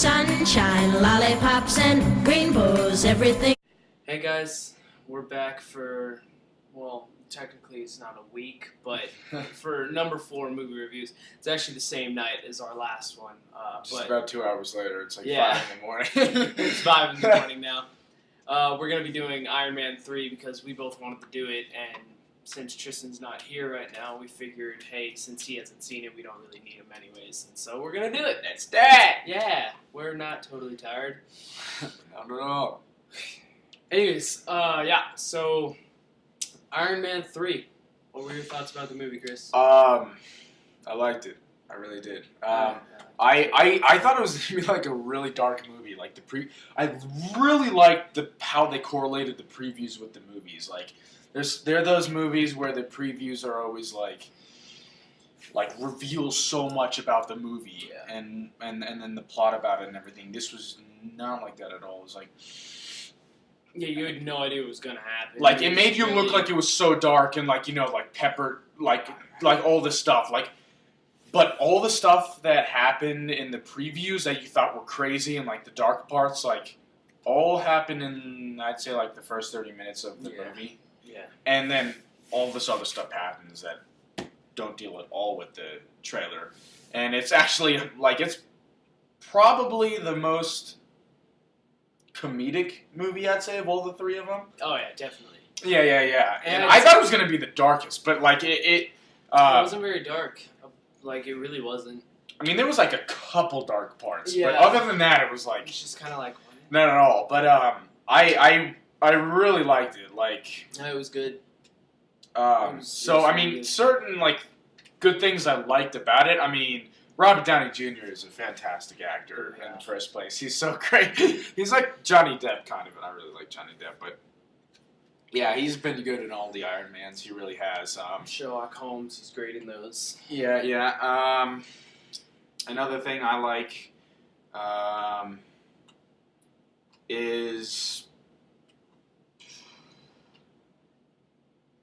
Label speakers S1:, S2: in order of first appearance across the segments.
S1: sunshine, lollipops, and rainbows, everything.
S2: Hey guys, we're back for, well, technically it's not a week, but for number 4 movie reviews. It's actually the same night as our last one.
S3: Just about 2 hours later, it's like 5 in the morning.
S2: It's 5 in the morning now. We're going to be doing Iron Man 3 because we both wanted to do it, and since Tristan's not here right now, we figured, hey, since he hasn't seen it, we don't really need him anyways, and so we're going to do it.
S3: That's that!
S2: Yeah, we're not totally tired.
S3: Not at all.
S2: Anyways, so Iron Man 3. What were your thoughts about the movie, Chris?
S3: I liked it. I really did. I thought it was going to be like a really dark movie. Like I really liked how they correlated the previews with the movies. Like, there are those movies where the previews are always like reveal so much about the movie and then the plot about it and everything. This was not like that at all. It was like,
S2: yeah, you had no idea what was gonna happen.
S3: Like, it made you look like it was so dark and like, you know, like peppered, like all this stuff, like. But all the stuff that happened in the previews that you thought were crazy and like the dark parts, like all happened in, I'd say, like the first 30 minutes of the movie.
S2: Yeah.
S3: And then all this other stuff happens that don't deal at all with the trailer. And it's actually, like, it's probably the most comedic movie, I'd say, of all the 3 of them.
S2: Oh, yeah, definitely.
S3: Yeah. And I thought it was going to be the darkest, but, like, it
S2: wasn't very dark. Like, it really wasn't.
S3: I mean, there was, like, a couple dark parts.
S2: Yeah.
S3: But other than that, it was, like...
S2: It's just kind of like... What?
S3: Not at all. But, I really liked it. Like...
S2: No, it was good.
S3: I mean, certain, like, good things I liked about it. I mean, Robert Downey Jr. is a fantastic actor in the first place. He's so great. He's like Johnny Depp, kind of, and I really like Johnny Depp. But, yeah, he's been good in all the Iron Mans. He really has.
S2: Sherlock Holmes, he's great in those.
S3: Yeah. Another thing I like is...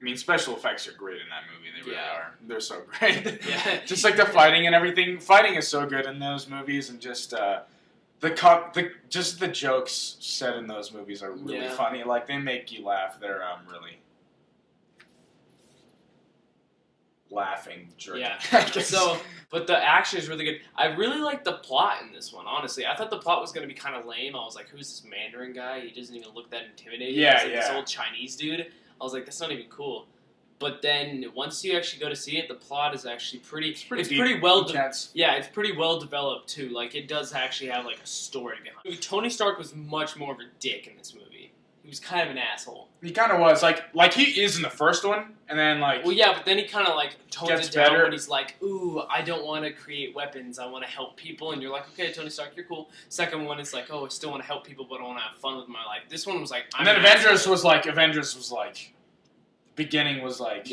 S3: I mean, special effects are great in that movie. They really are. They're so great.
S2: Yeah.
S3: Just like the fighting and everything. Fighting is so good in those movies, and just the jokes said in those movies are really funny. Like, they make you laugh. They're really laughing jerky.
S2: Yeah. But the action is really good. I really like the plot in this one, honestly. I thought the plot was going to be kind of lame. I was like, who's this Mandarin guy? He doesn't even look that intimidating.
S3: Yeah,
S2: He's like this old Chinese dude. I was like, that's not even cool. But then once you actually go to see it, the plot is actually pretty. It's pretty well. It's pretty well developed too. Like, it does actually have like a story behind it. Tony Stark was much more of a dick in this movie. He was kind of an asshole.
S3: He kind of was like he is in the first one, and then like.
S2: Well, yeah, but then he kind of like tones
S3: gets
S2: it down
S3: better.
S2: when he's like, "Ooh, I don't want to create weapons. I want to help people." And you're like, "Okay, Tony Stark, you're cool." Second one is like, "Oh, I still want to help people, but I want to have fun with my life." This one was like,
S3: and then Avengers was like. Beginning was like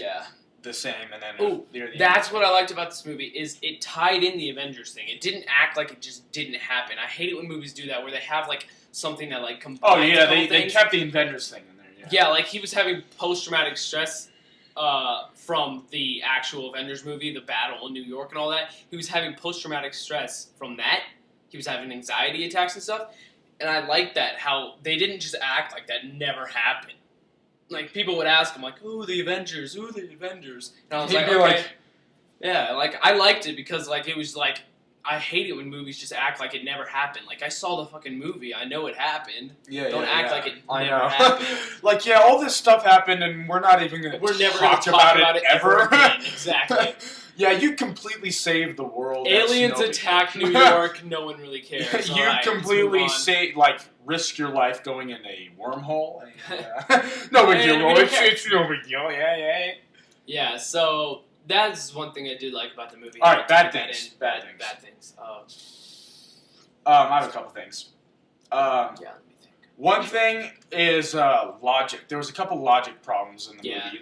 S3: the same, and then
S2: that's what I liked about this movie is it tied in the Avengers thing. It didn't act like it just didn't happen. I hate it when movies do that, where they have like something that like combines.
S3: Oh yeah, they kept the Avengers thing in there.
S2: Yeah, like he was having post-traumatic stress from the actual Avengers movie, the battle in New York and all that. He was having post-traumatic stress from that. He was having anxiety attacks and stuff, and I liked that how they didn't just act like that never happened. Like, people would ask him, like, ooh, the Avengers. And I was like, okay. Yeah, like, I liked it because, like, it was like, I hate it when movies just act like it never happened. Like, I saw the fucking movie. I know it happened. Don't act like it never happened.
S3: Like, yeah, all this stuff happened, and we're not even going to talk about it ever
S2: again. Exactly.
S3: Yeah, you completely saved the world.
S2: Aliens attack New York. No one really cares.
S3: You completely risk your life going in a wormhole. No big deal. It's no big deal. Yeah.
S2: Yeah. So that's one thing I did like about the movie.
S3: All right, bad things.
S2: Bad things.
S3: I have a couple things.
S2: Let me think.
S3: One thing is logic. There was a couple logic problems in the movie,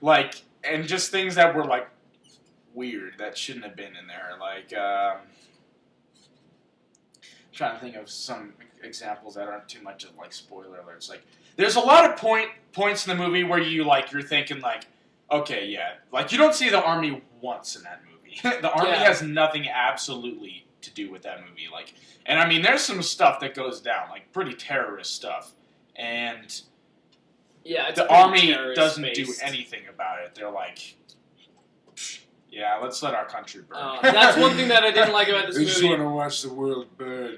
S3: like, and just things that were like weird that shouldn't have been in there. Like, trying to think of some examples that aren't too much of like spoiler alerts. Like, there's a lot of points in the movie where you're thinking like, okay, yeah, like you don't see the army once in that movie. The army has nothing absolutely to do with that movie. Like, and I mean, there's some stuff that goes down, like pretty terrorist stuff, and
S2: yeah, it's
S3: the army
S2: terrorist
S3: doesn't do
S2: based.
S3: anything about it. They're like, yeah, let's let our country burn.
S2: That's one thing that I didn't like about this
S3: I just
S2: movie.
S3: want to watch the world burn.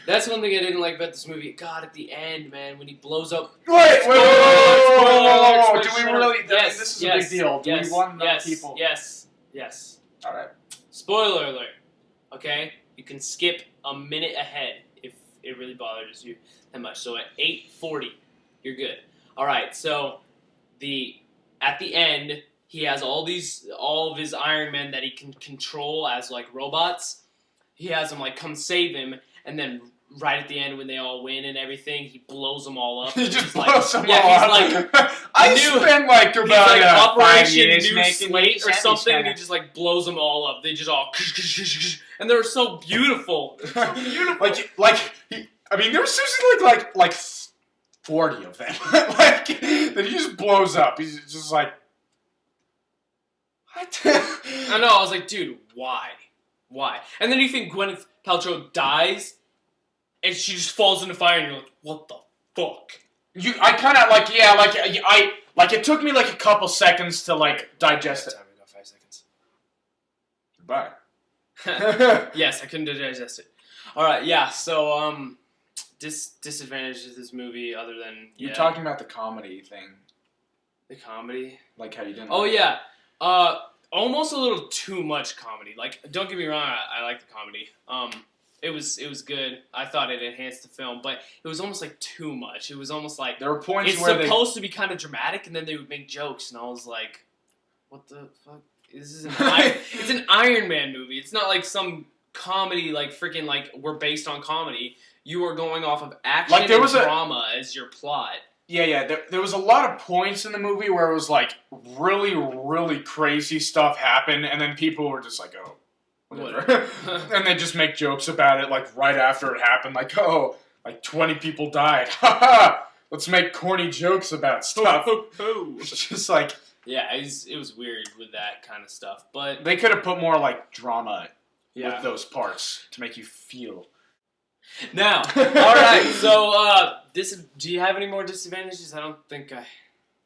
S2: That's one thing I didn't like about this movie. God, at the end, man, when he blows up.
S3: Wait,
S2: Spoiler alert,
S3: do we
S2: spoiler
S3: really?
S2: alert.
S3: I mean, this is a big deal. Do we want enough people?
S2: Yes.
S3: All right.
S2: Spoiler alert. Okay, you can skip a minute ahead if it really bothers you that much. So at 8:40, you're good. All right. So at the end, he has all of his Iron Men that he can control as like robots. He has them like come save him, and then right at the end when they all win and everything, he blows them all up.
S3: He just
S2: He's
S3: blows them
S2: yeah,
S3: all
S2: he's
S3: up.
S2: like
S3: I
S2: new-
S3: spent like
S2: he's
S3: about
S2: like
S3: 5
S2: Operation
S3: years
S2: New
S3: making
S2: Slate
S3: these
S2: or something, and he
S3: sandwiches.
S2: just like blows them all up. They just all and they're so beautiful. So beautiful.
S3: I mean, there was seriously like 40 of them. Like that he just blows up. He's just like, what?
S2: I know. I was like, dude, why? And then you think Gwyneth Paltrow dies, and she just falls into fire, and you're like, what the fuck?
S3: I kind of like it took me like a couple seconds to like digest it.
S2: Time we got 5 seconds.
S3: Goodbye.
S2: Yes, I couldn't digest it. All right, yeah. So disadvantage of this movie, other than
S3: You're talking about the comedy thing,
S2: the comedy.
S3: like how you didn't.
S2: Oh yeah, almost a little too much comedy. Like, don't get me wrong, I like the comedy. It was good. I thought it enhanced the film, but it was almost like too much. It was almost like
S3: There were points
S2: it's
S3: where
S2: supposed to be kind of dramatic, and then they would make jokes, and I was like, what the fuck? This is it's an Iron Man movie. It's not like some comedy, like freaking like we're based on comedy. You are going off of action
S3: Like, there
S2: and
S3: was a-
S2: drama as your plot.
S3: Yeah. There was a lot of points in the movie where it was like really, really crazy stuff happened, and then people were just like, "Oh, whatever," and they just make jokes about it like right after it happened, like, "Oh, like 20 people died." Let's make corny jokes about stuff. It's just like
S2: Yeah, it was weird with that kind of stuff, but
S3: they could have put more like drama
S2: yeah.
S3: with those parts to make you feel.
S2: Now, all right. So, do you have any more disadvantages? I don't think I.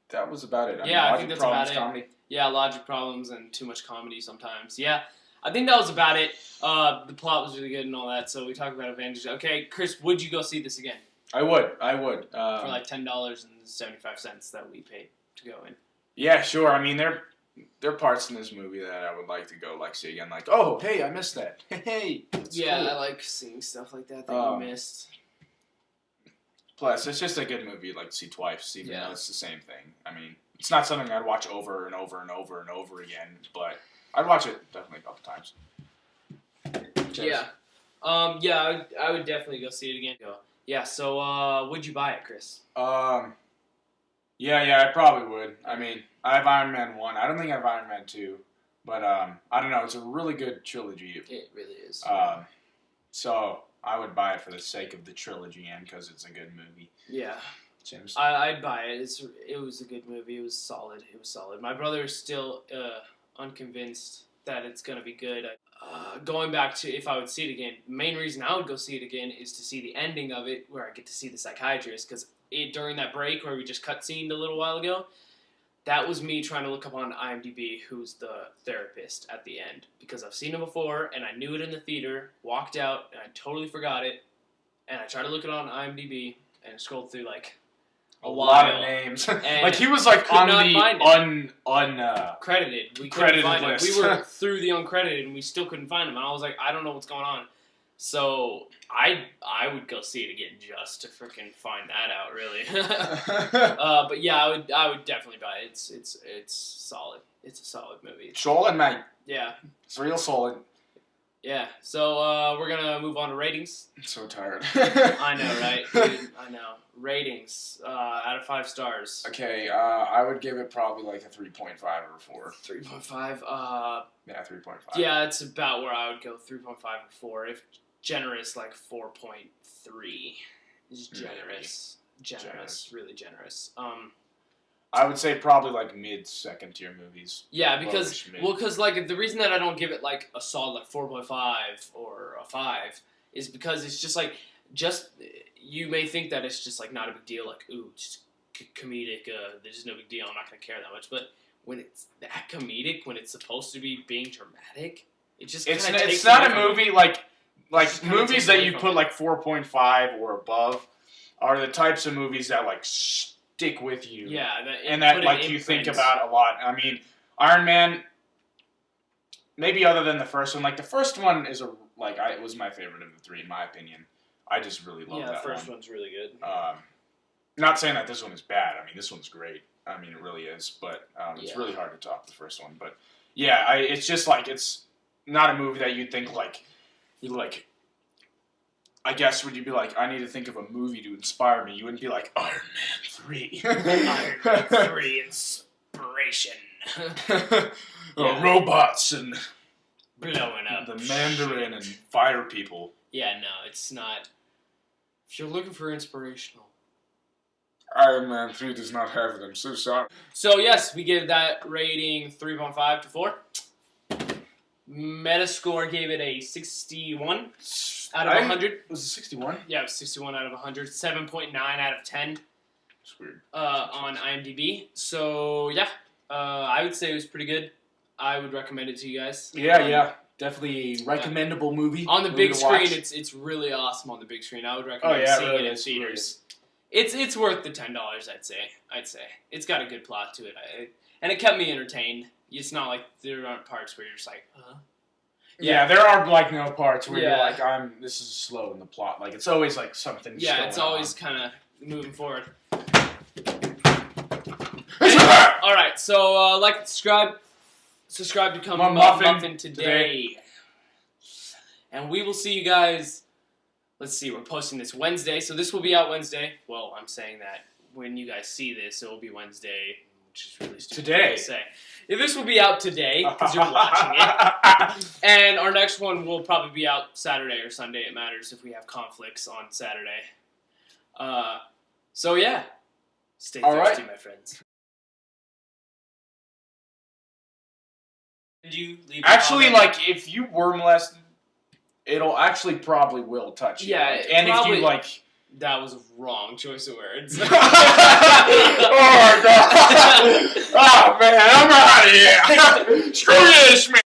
S3: That was about it.
S2: Yeah, I
S3: logic
S2: think that's
S3: problems,
S2: about it.
S3: comedy.
S2: Yeah, logic problems and too much comedy sometimes. Yeah, I think that was about it. The plot was really good and all that. So we talked about advantages. Okay, Chris, would you go see this again
S3: I would.
S2: for like $10.75 that we paid to go in?
S3: Yeah, sure. I mean, there are parts in this movie that I would like to go like see again. Like, oh, hey, I missed that. Hey, that's
S2: Yeah,
S3: cool.
S2: I like seeing stuff like that you missed.
S3: Plus, it's just a good movie like to see twice, even
S2: Yeah.
S3: though it's the same thing. I mean, it's not something I'd watch over and over and over and over again, but I'd watch it definitely a couple times. Cheers.
S2: Yeah. Yeah, I would definitely go see it again. Yeah, so would you buy it, Chris?
S3: Yeah, I probably would. I mean, I have Iron Man 1. I don't think I have Iron Man 2, but I don't know. It's a really good trilogy.
S2: It really is.
S3: So I would buy it for the sake of the trilogy and because it's a good movie.
S2: Yeah.
S3: James?
S2: I'd buy it. It was a good movie. It was solid. My brother is still unconvinced that it's going to be good. Going back to if I would see it again, the main reason I would go see it again is to see the ending of it where I get to see the psychiatrist, because during that break where we just cutscened a little while ago, that was me trying to look up on IMDb who's the therapist at the end, because I've seen him before and I knew it in the theater, walked out and I totally forgot it, and I tried to look it on IMDb and scrolled through like a
S3: lot of
S2: while.
S3: names.
S2: And
S3: like he was like
S2: could
S3: on
S2: not
S3: the
S2: find credited. We couldn't
S3: credited
S2: find him.
S3: list.
S2: We were through the uncredited and we still couldn't find him. And I was like, I don't know what's going on. So I would go see it again just to freaking find that out, really. But yeah, I would definitely buy it. It's solid. It's a solid movie.
S3: Solid, mate.
S2: Yeah.
S3: It's real solid.
S2: Yeah. So we're gonna move on to ratings.
S3: I'm so tired.
S2: I know, right? Dude, I know. Ratings out of 5 stars.
S3: Okay, I would give it probably like a 3.5 or 4.
S2: 3.5.
S3: Yeah, 3.5.
S2: Yeah, it's about where I would go. 3.5 or 4. If generous, like 4.3 is generous. Generous, really generous.
S3: I would say probably like mid-second tier movies.
S2: Yeah, because
S3: Lowish mid.
S2: because like the reason that I don't give it like a solid like 4.5 or a 5 is because it's just like you may think that it's just like not a big deal, like ooh, just comedic. There's no big deal. I'm not gonna care that much. But when it's that comedic, when it's supposed to be being dramatic, it just
S3: it's
S2: takes
S3: not
S2: away
S3: a
S2: from
S3: movie
S2: it.
S3: like
S2: Just kinda
S3: movies
S2: takes
S3: that
S2: away
S3: you
S2: from
S3: put
S2: it.
S3: like 4.5 or above are the types of movies that like stick with you.
S2: Yeah,
S3: And that like you think about a lot. I mean, Iron Man. Maybe other than the first one, like the first one is it was my favorite of the three in my opinion. I just really love
S2: Yeah,
S3: that
S2: the first
S3: one.
S2: one's really good.
S3: Not saying that this one is bad. I mean, this one's great. I mean, it really is. But it's
S2: Yeah.
S3: really hard to top the first one. But yeah, it's just like it's not a movie that you'd think like. I guess would you be like, I need to think of a movie to inspire me? You wouldn't be like Iron Man 3.
S2: Iron Man 3 inspiration. Yeah.
S3: Robots and
S2: Blowing up.
S3: the Mandarin and fire people.
S2: Yeah, no, it's not. If you're looking for inspirational.
S3: Iron Man 3 does not have it. I'm so sorry.
S2: So, yes, we give that rating 3.5 to 4. Metascore gave it a 61 out of 100.
S3: Was it 61?
S2: Yeah, it was 61 out of 100. 7.9 out of 10
S3: It's weird.
S2: on IMDb. So, yeah, I would say it was pretty good. I would recommend it to you guys.
S3: Yeah. Definitely a recommendable movie.
S2: On the
S3: movie
S2: big
S3: to
S2: screen,
S3: watch.
S2: it's really awesome on the big screen. I would recommend seeing
S3: really
S2: it in
S3: is,
S2: theaters. It's worth the $10. I'd say it's got a good plot to it, and it kept me entertained. It's not like there aren't parts where you're just like, huh?
S3: Yeah, there are like no parts where you're
S2: Yeah.
S3: like, this is slow in the plot. Like it's always like something.
S2: Yeah,
S3: going
S2: it's always
S3: on.
S2: kind of moving forward. All right, so like, subscribe to become Muffin today, and we will see you guys. Let's see, we're posting this Wednesday, so this will be out Wednesday. Well, I'm saying that when you guys see this, it will be Wednesday, which is really stupid
S3: Today.
S2: to say. Yeah, this will be out today because you're watching it, and our next one will probably be out Saturday or Sunday. It matters if we have conflicts on Saturday. So yeah, stay
S3: All
S2: thirsty,
S3: right.
S2: my friends. Did you leave a
S3: Actually,
S2: comment?
S3: like if you were molested, it'll actually probably will touch you.
S2: Yeah,
S3: Like, and
S2: probably-
S3: if you like.
S2: That was a wrong choice of words.
S3: Oh my god! Oh man, I'm out of here. Screw this, man.